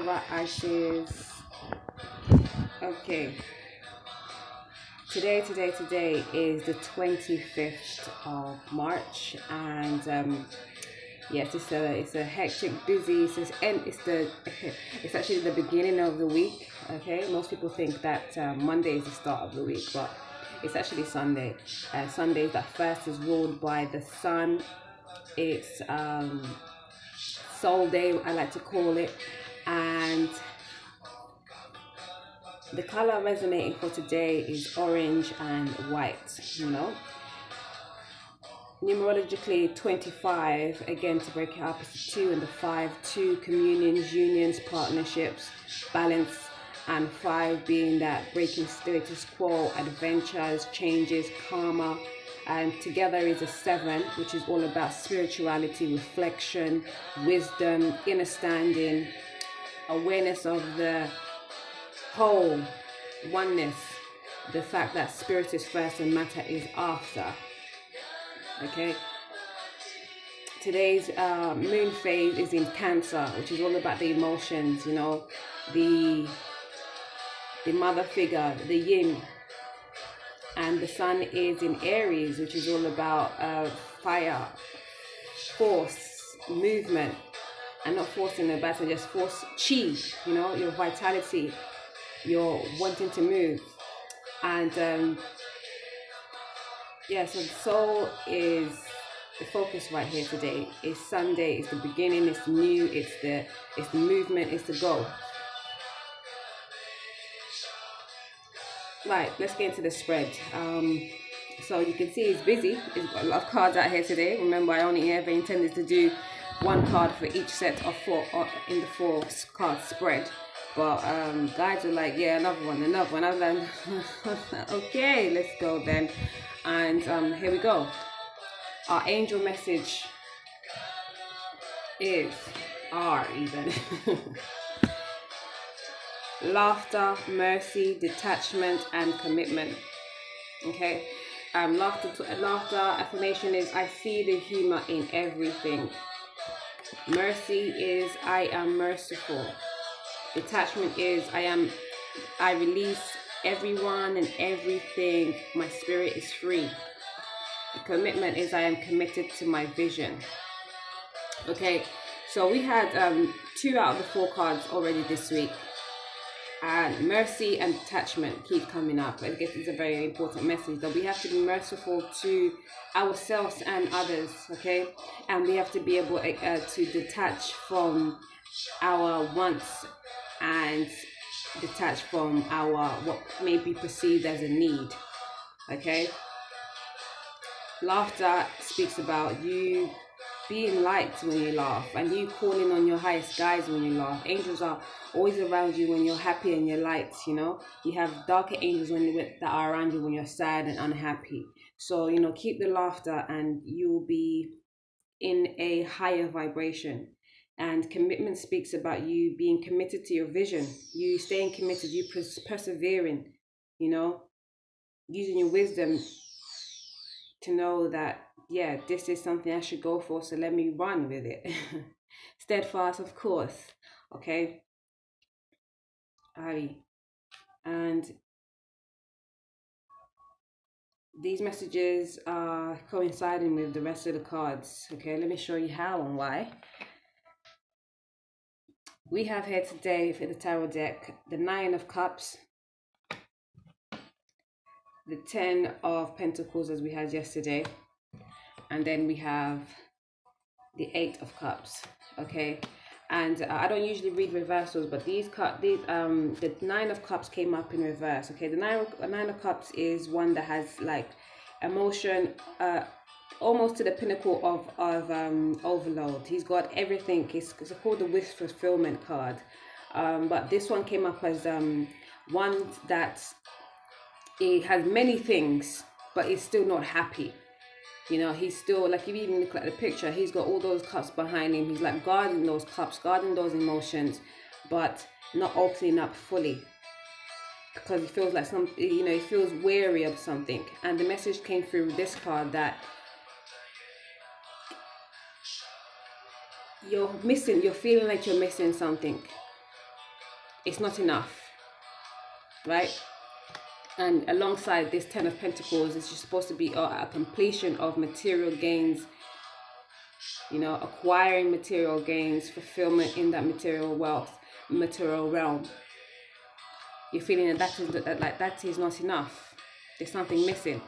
PowRa ashes. Okay. Today is the 25th of March, and yes, it's a hectic, busy. It's actually the beginning of the week. Okay, most people think that Monday is the start of the week, but it's actually Sunday. Sunday is that first is ruled by the sun. It's Soul Day, I like to call it, and the color resonating for today is orange and white. You know, numerologically 25, again to break it up, is the 2 and the 5, 2 communions, unions, partnerships, balance, and 5 being that breaking status quo, adventures, changes, karma. And together is a 7, which is all about spirituality, reflection, wisdom, understanding, awareness of the whole, oneness, the fact that spirit is first and matter is after. Okay, today's moon phase is in Cancer, which is all about the emotions, you know, the mother figure, the yin. And the sun is in Aries, which is all about fire, force, movement, and not force in a bad sense, just force, chi, you know, your vitality, your wanting to move. And yeah, so the soul is the focus right here today. It's Sunday, it's the beginning, it's new, it's the movement, it's the goal. Right, let's get into the spread. So you can see it's busy. It's got a lot of cards out here today. Remember, I only ever intended to do 1 card for each set of 4 in the 4 card spread. But guys are like, yeah, another one. I was like, okay, let's go then. And here we go. Our angel message is R even. Laughter, mercy, detachment, and commitment. Okay, laughter affirmation is I see the humor in everything. Mercy is I am merciful. Detachment is I release everyone and everything. My spirit is free. The commitment is I am committed to my vision. Okay, so we had 2 out of the 4 cards already this week. And mercy and detachment keep coming up. I guess it's a very important message that we have to be merciful to ourselves and others, okay? And we have to be able to detach from our wants and detach from our what may be perceived as a need, okay? Laughter speaks about you being light when you laugh, and you calling on your highest guides when you laugh. Angels are always around you when you're happy and you're light, you know. You have darker angels that are around you when you're sad and unhappy. So, you know, keep the laughter and you'll be in a higher vibration. And commitment speaks about you being committed to your vision, you staying committed, you persevering, you know, using your wisdom to know that, yeah, this is something I should go for, so let me run with it. Steadfast, of course, okay? And these messages are coinciding with the rest of the cards, okay? Let me show you how and why. We have here today for the tarot deck the 9 of Cups, the 10 of Pentacles as we had yesterday, and then we have the 8 of Cups, okay? And I don't usually read reversals, but the 9 of Cups came up in reverse, okay? The 9 of Cups is one that has like emotion, almost to the pinnacle of overload. He's got everything. It's called the wish fulfillment card, but this one came up as one that it has many things, but he's still not happy. You know, he's still, like, if you even look at the picture, he's got all those cups behind him. He's like guarding those cups, guarding those emotions, but not opening up fully because he feels like you know, he feels weary of something. And the message came through this card that you're feeling like you're missing something. it's not enough, right? And alongside this 10 of Pentacles, it's just supposed to be a completion of material gains, you know, acquiring material gains, fulfillment in that material wealth, material realm. You're feeling that is not enough. There's something missing.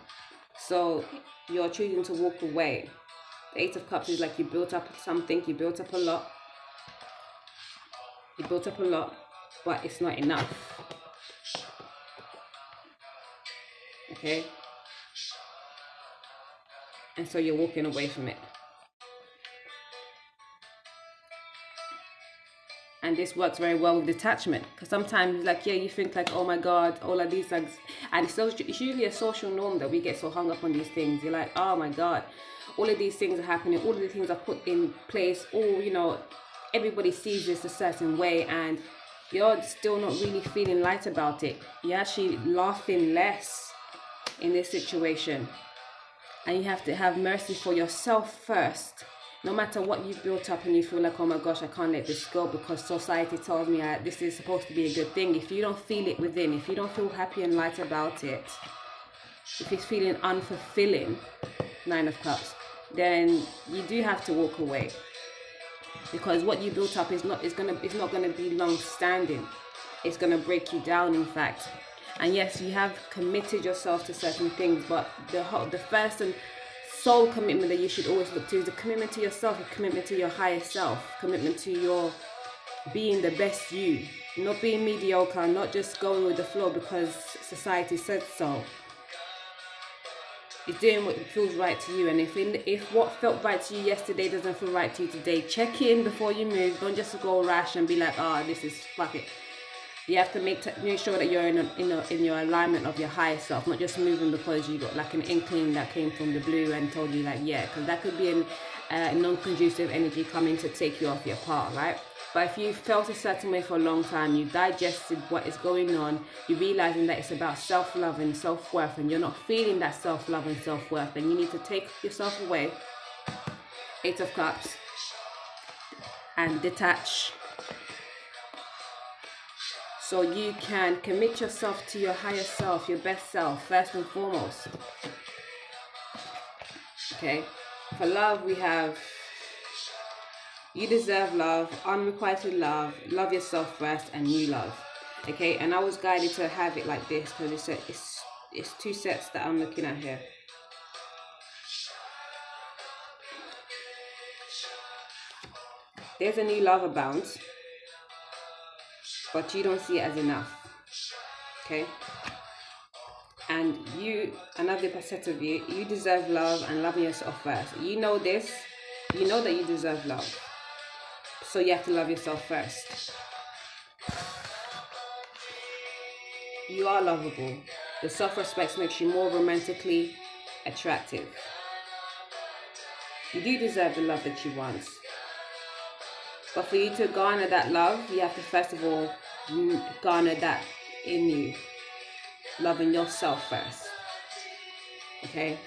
So you're choosing to walk away. The Eight of Cups is like you built up something, you built up a lot. You built up a lot, but it's not enough. Okay? And so you're walking away from it. And this works very well with detachment, because sometimes, like, yeah, you think like, oh my God, all of these things, and it's usually a social norm that we get so hung up on these things. You're like, oh my God, all of these things are happening, all of the things are put in place, all, you know, everybody sees this a certain way, and you're still not really feeling light about it. You're actually laughing less in this situation, and you have to have mercy for yourself first. No matter what you've built up and you feel like, oh my gosh, I can't let this go because society tells me this is supposed to be a good thing. If you don't feel it within, if you don't feel happy and light about it, if it's feeling unfulfilling, Nine of Cups, then you do have to walk away. Because what you built up is not gonna be long standing. It's gonna break you down, in fact. And yes, you have committed yourself to certain things, but the first and sole commitment that you should always look to is the commitment to yourself, a commitment to your higher self, commitment to your being the best you, not being mediocre, not just going with the flow because society said so. You're doing what feels right to you, and if what felt right to you yesterday doesn't feel right to you today, check in before you move. Don't just go rash and be like, oh, this is fuck it. You have to make sure that you're in your alignment of your higher self, not just moving because you got like an inkling that came from the blue and told you like, yeah, because that could be a non-conducive energy coming to take you off your path, right? But if you felt a certain way for a long time, you digested what is going on, you're realizing that it's about self-love and self-worth, and you're not feeling that self-love and self-worth, then you need to take yourself away, Eight of Cups, and detach. So you can commit yourself to your higher self, your best self, first and foremost. Okay. For love, we have you deserve love, unrequited love, love yourself first, and new love. Okay. And I was guided to have it like this because it's two sets that I'm looking at here. There's a new love abound, but you don't see it as enough. Okay? And you, another set of you deserve love and loving yourself first. You know this. You know that you deserve love. So you have to love yourself first. You are lovable. Your self-respect makes you more romantically attractive. You do deserve the love that you want. But for you to garner that love, you have to first of all garner that in you. Loving yourself first. Okay?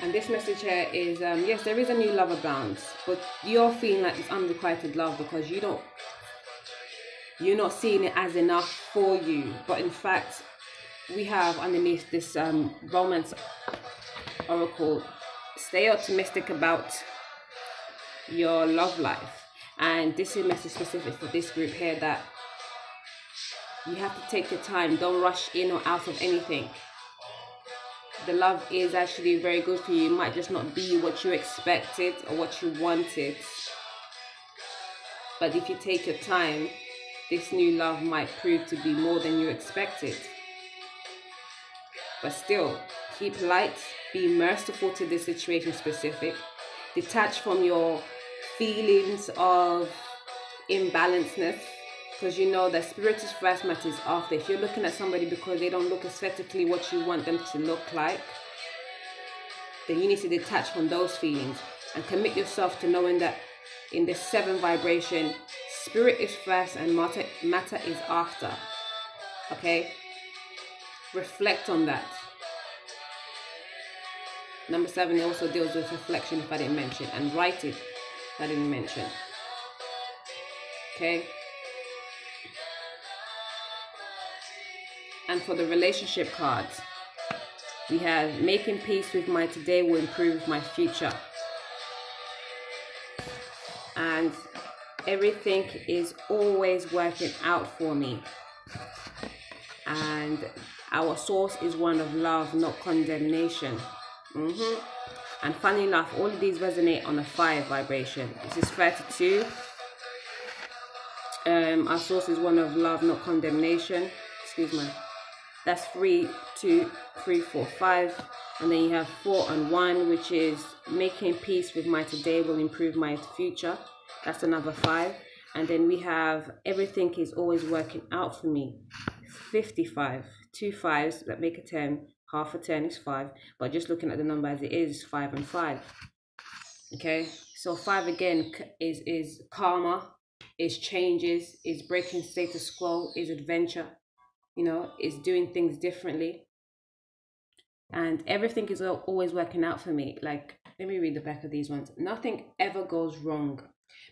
And this message here is, yes, there is a new love abound, but you're feeling like it's unrequited love because you're not seeing it as enough for you. But in fact, we have underneath this romance oracle, stay optimistic about your love life. And this is a message specific for this group here, that you have to take your time. Don't rush in or out of anything. The love is actually very good for you. It might just not be what you expected or what you wanted, but if you take your time, this new love might prove to be more than you expected. But still, keep light, be merciful to this situation specific, detach from your feelings of imbalancedness, because you know that spirit is first, matter is after. If you're looking at somebody because they don't look aesthetically what you want them to look like, then you need to detach from those feelings and commit yourself to knowing that in this 7 vibration, spirit is first and matter is after. Okay? Reflect on that. Number 7 also deals with reflection, if I didn't mention, and write it, if I didn't mention. Okay. And for the relationship cards, we have making peace with my today will improve my future. And everything is always working out for me. And our source is one of love, not condemnation. And funny enough, all of these resonate on a 5 vibration. This is 32. Our source is one of love, not condemnation. Excuse me. That's 3, 2, 3, 4, 5. And then you have 4 and 1, which is making peace with my today will improve my future. That's another 5. And then we have everything is always working out for me. 55. 2 5s that make a 10. Half a 10 is 5. But just looking at the number as it is 5 and 5. Okay. So 5 again is karma, is changes, is breaking status quo, is adventure. You know, is doing things differently. And everything is always working out for me. Like, let me read the back of these ones. Nothing ever goes wrong,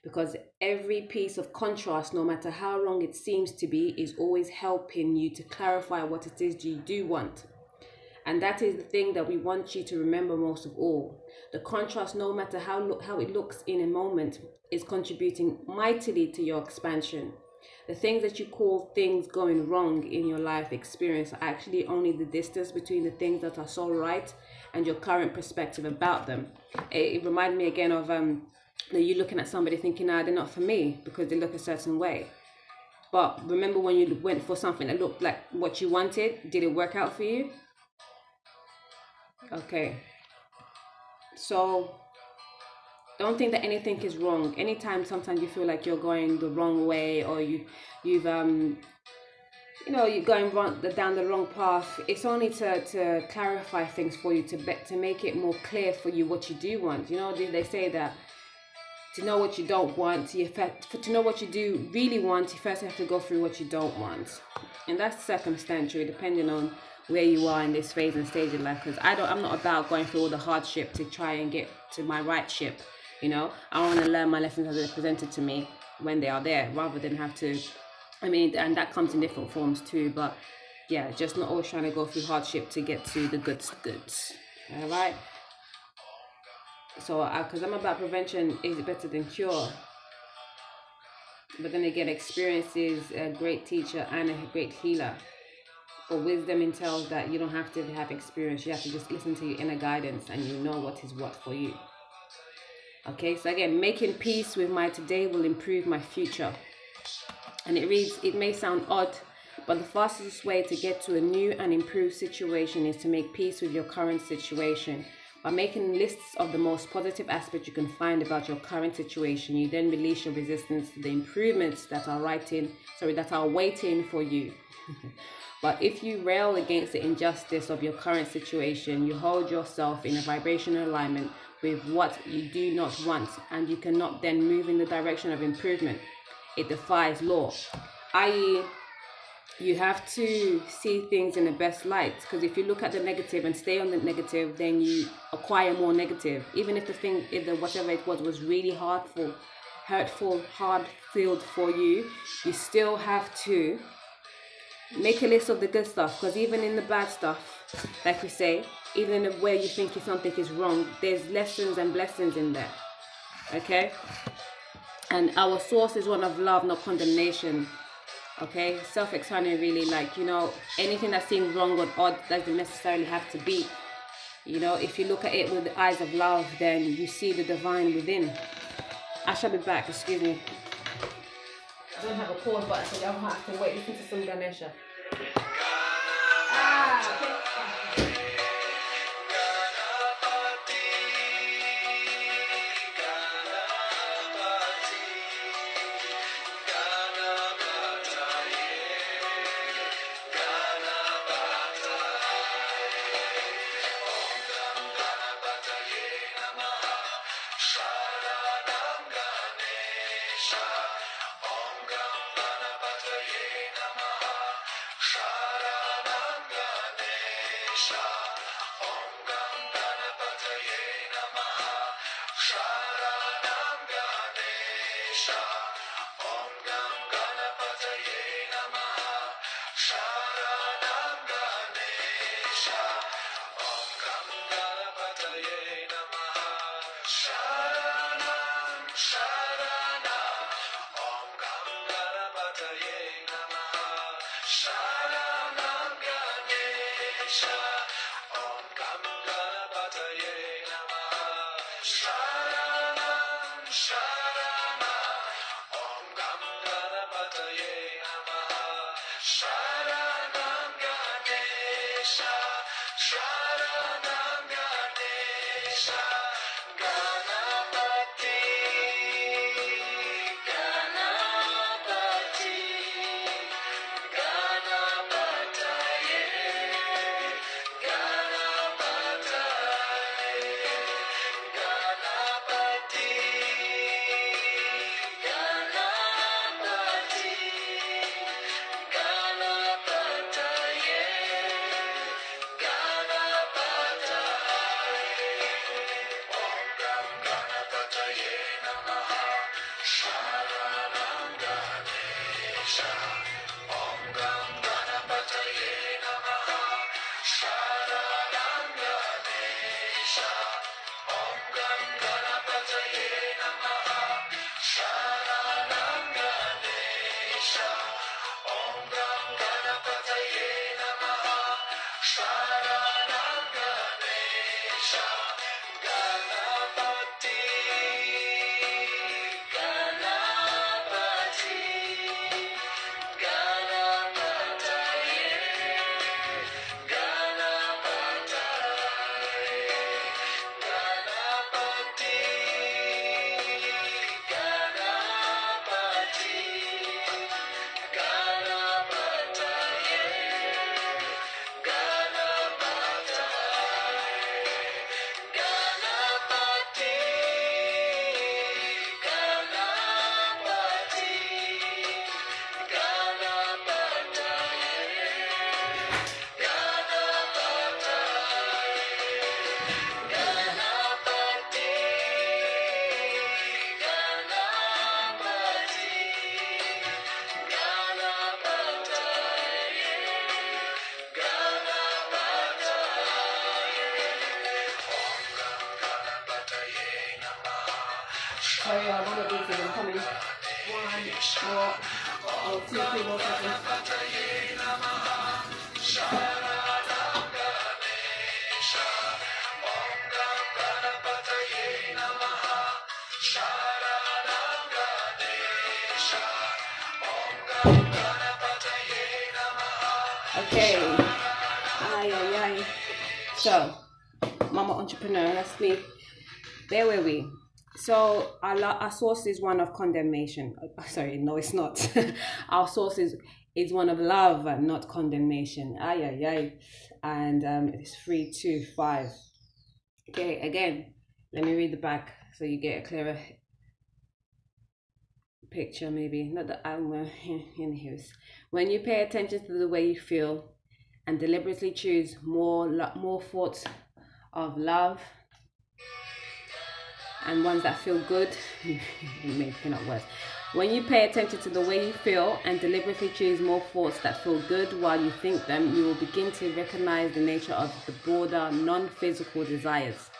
because every piece of contrast, no matter how wrong it seems to be, is always helping you to clarify what it is you do want. And that is the thing that we want you to remember most of all. The contrast, no matter how it looks in a moment, is contributing mightily to your expansion. The things that you call things going wrong in your life experience are actually only the distance between the things that are so right and your current perspective about them. It reminded me again of you looking at somebody thinking, they're not for me because they look a certain way. But remember when you went for something that looked like what you wanted, did it work out for you? Okay. So don't think that anything is wrong. Anytime sometimes you feel like you're going the wrong way, or you're going down the wrong path, it's only to clarify things for you, to make it more clear for you what you do want. You know, they say that to know what you don't want, to know what you do really want, you first have to go through what you don't want. And that's circumstantial, depending on where you are in this phase and stage of life. Because I'm not about going through all the hardship to try and get to my right ship. You know, I want to learn my lessons as they're presented to me when they are there, rather than have to, and that comes in different forms too. But yeah, just not always trying to go through hardship to get to the goods. All right. So, because I'm about prevention is better than cure. But then again, experience is a great teacher and a great healer. But wisdom entails that you don't have to have experience. You have to just listen to your inner guidance, and you know what is what for you. Okay, so again, making peace with my today will improve my future. And it reads, it may sound odd, but the fastest way to get to a new and improved situation is to make peace with your current situation. By making lists of the most positive aspects you can find about your current situation, you then release your resistance to the improvements that are waiting for you. But if you rail against the injustice of your current situation, you hold yourself in a vibrational alignment with what you do not want, and you cannot then move in the direction of improvement. It defies law, i.e., you have to see things in the best light. Because if you look at the negative and stay on the negative, then you acquire more negative. Even if whatever it was really hurtful, hard-filled for you, you still have to make a list of the good stuff. Because even in the bad stuff, like we say, even in where you think something is wrong, there's lessons and blessings in there. Okay? And our source is one of love, not condemnation. Okay? Self-expanding, really, like, you know, anything that seems wrong or odd doesn't necessarily have to be. You know, if you look at it with the eyes of love, then you see the divine within. I shall be back, excuse me. I don't have a pause button, so y'all have to wait. Listen to some Ganesha. Shut Sorry, one of these is coming. One more, or 2, 3 more seconds. Okay. Ay. So, Mama Entrepreneur, that's me. Where were we? So our source is one of condemnation. Sorry, no, it's not. Our source is one of love and not condemnation. Ay. And it's 3, 2, 5. Okay, again, let me read the back so you get a clearer picture, maybe. Not that I'm in here. When you pay attention to the way you feel and deliberately choose more thoughts of love and ones that feel good, maybe not worse. When you pay attention to the way you feel and deliberately choose more thoughts that feel good while you think them, you will begin to recognize the nature of the broader non-physical desires.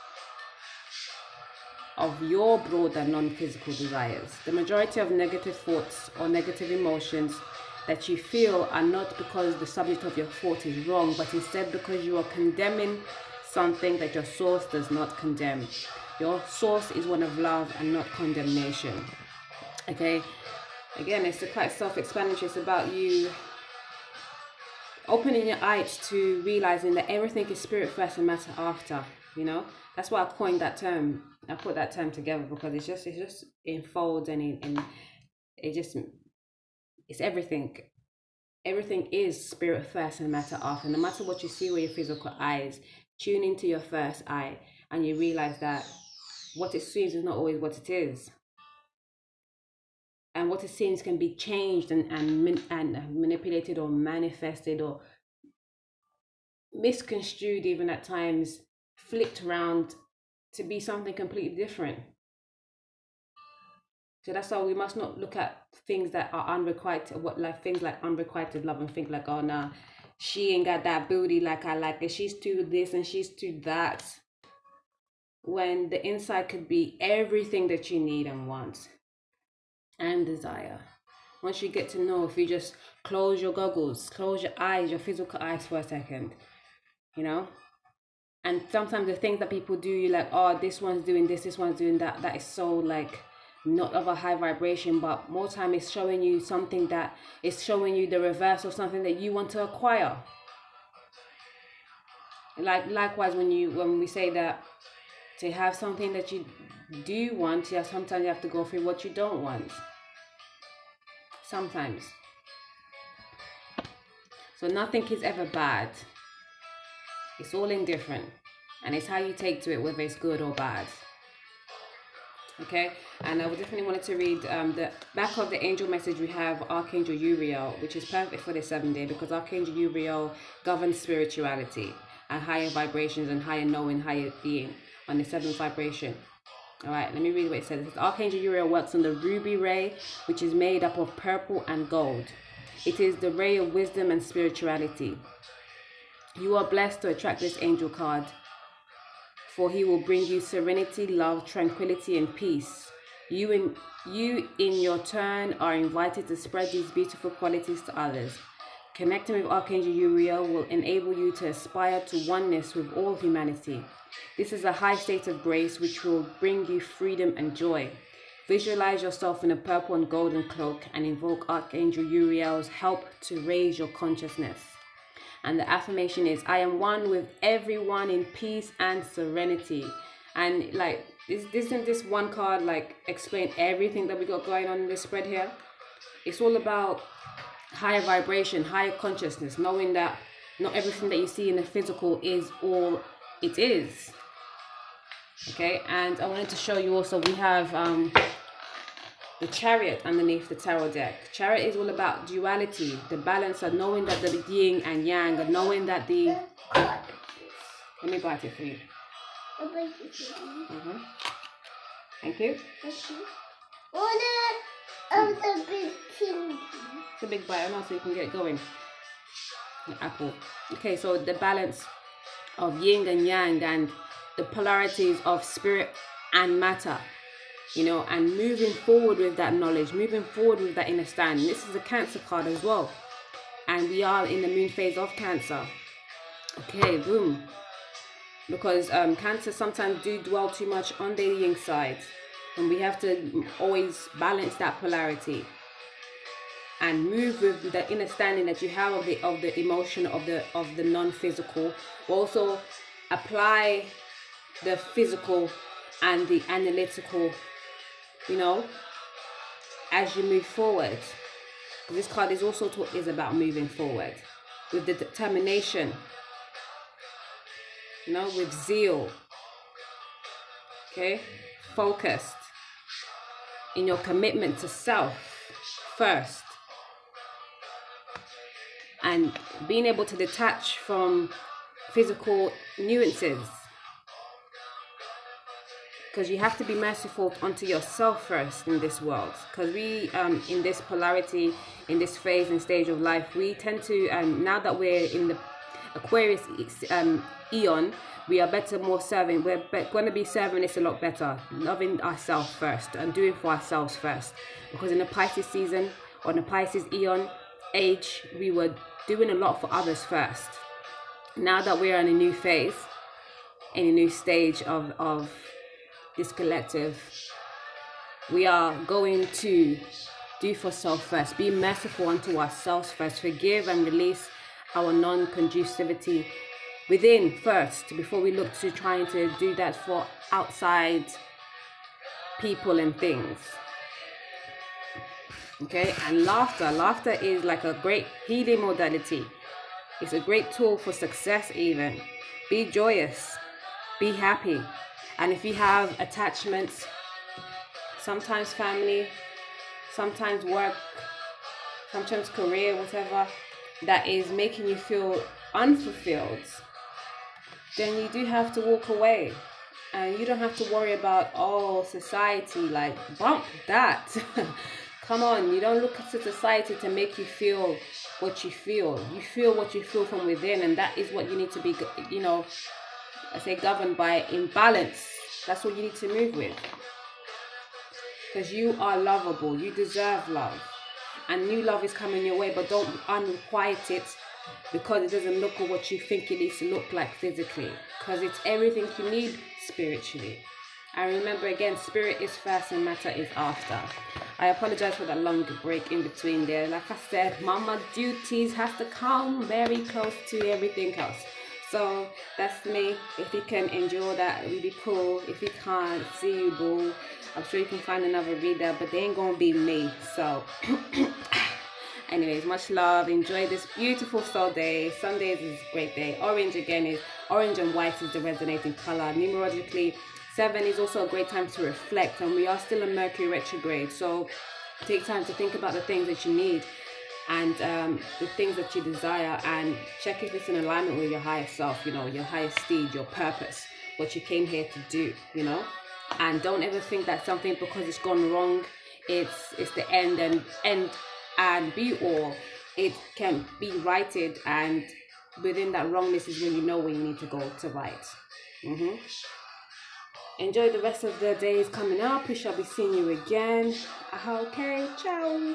Of your broader non-physical desires. The majority of negative thoughts or negative emotions that you feel are not because the subject of your thought is wrong, but instead because you are condemning something that your source does not condemn. Your source is one of love and not condemnation. Okay, again, it's quite self-explanatory. It's about you opening your eyes to realizing that everything is spirit first and matter after. You know, that's why I coined that term. I put that term together because it just enfolds and it's everything. Everything is spirit first and matter after. No matter what you see with your physical eyes, tune into your first eye and you realize that what it seems is not always what it is. And what it seems can be changed and manipulated or manifested or misconstrued, even at times flipped around to be something completely different. So that's why we must not look at things that are unrequited, things like unrequited love, and think like, oh nah, she ain't got that booty like I like it, she's too this and she's too that. When the inside could be everything that you need and want and desire. once you get to know, if you just close your goggles, close your eyes, your physical eyes for a second, you know. And sometimes the things that people do, you're like, oh, this one's doing this one's doing that. That is so like not of a high vibration, but more time it's showing you something that is showing you the reverse of something that you want to acquire. Like likewise, when we say that to have something that you do want, yeah, sometimes you have to go through what you don't want. Sometimes. So nothing is ever bad. It's all indifferent, and it's how you take to it, whether it's good or bad. Okay, and I definitely wanted to read the back of the angel message. We have Archangel Uriel, which is perfect for the 7th day, because Archangel Uriel governs spirituality and higher vibrations and higher knowing, higher being on the 7th vibration. All right, let me read what it says. It says Archangel Uriel works on the ruby ray, which is made up of purple and gold. It is the ray of wisdom and spirituality. You are blessed to attract this angel card, for he will bring you serenity, love, tranquility, and peace. You in your turn are invited to spread these beautiful qualities to others. Connecting with Archangel Uriel will enable you to aspire to oneness with all humanity. This is a high state of grace which will bring you freedom and joy. Visualize yourself in a purple and golden cloak and invoke Archangel Uriel's help to raise your consciousness. And the affirmation is, I am one with everyone in peace and serenity. And like, isn't this one card like explain everything that we got going on in this spread here? It's all about higher vibration, higher consciousness, knowing that not everything that you see in the physical is all it is. Okay, and I wanted to show you also, we have the Chariot underneath the tarot deck. Chariot is all about duality, the balance of knowing that the yin and yang, and knowing that the... Let me bite it for you. Thank you. It's a big bite, and also you can get going. The apple. Okay, so the balance of yin and yang and the polarities of spirit and matter, you know, and moving forward with that knowledge, moving forward with that understanding. This is a Cancer card as well, and we are in the moon phase of Cancer. Okay, boom. Because Cancer sometimes do dwell too much on the yin side, and we have to always balance that polarity and move with the understanding that you have of the emotion of the non-physical. Also apply the physical and the analytical, you know, as you move forward. This card is also is about moving forward with the determination, you know, with zeal. Okay, focused in your commitment to self first, and being able to detach from physical nuances, because you have to be merciful unto yourself first in this world. Because we in this polarity, in this phase and stage of life, we tend to now that we're in the Aquarius eon, we are better, more serving. We're going to be serving this a lot better, loving ourselves first and doing for ourselves first. Because in the Pisces season, or the Pisces eon age, we were doing a lot for others first. Now that we're in a new phase, in a new stage of this collective, we are going to do for self first, be merciful unto ourselves first, forgive and release our non-conducivity within first, before we look to trying to do that for outside people and things. Okay, and laughter is like a great healing modality. It's a great tool for success even. Be joyous, be happy. And if you have attachments, sometimes family, sometimes work, sometimes career, whatever, that is making you feel unfulfilled, then you do have to walk away. And you don't have to worry about, oh, society, like, bump that. Come on, you don't look to society to make you feel what you feel. You feel what you feel from within, and that is what you need to be, you know, I say governed by, in balance. That's what you need to move with. Because you are lovable. You deserve love. and new love is coming your way, but don't unrequite it because it doesn't look at what you think it needs to look like physically, because it's everything you need spiritually. And remember, again, spirit is first and matter is after. I apologize for that long break in between there. Like I said, mama duties have to come very close to everything else. So that's me. If you can endure that, it would be cool. If you can't, see you, boo. I'm sure you can find another reader, but they ain't gonna be me. So anyways, much love. Enjoy this beautiful soul day. Sundays is a great day. Orange again is orange and white is the resonating color. Numerologically, 7 is also a great time to reflect, and we are still in Mercury retrograde. So take time to think about the things that you need and the things that you desire, and check if it's in alignment with your higher self, you know, your highest steed, your purpose, what you came here to do, you know. And don't ever think that something, because it's gone wrong, it's the end and be all. It can be righted, and within that wrongness is when you know when you need to go to right. Enjoy the rest of the days coming up. We shall be seeing you again. Okay, ciao.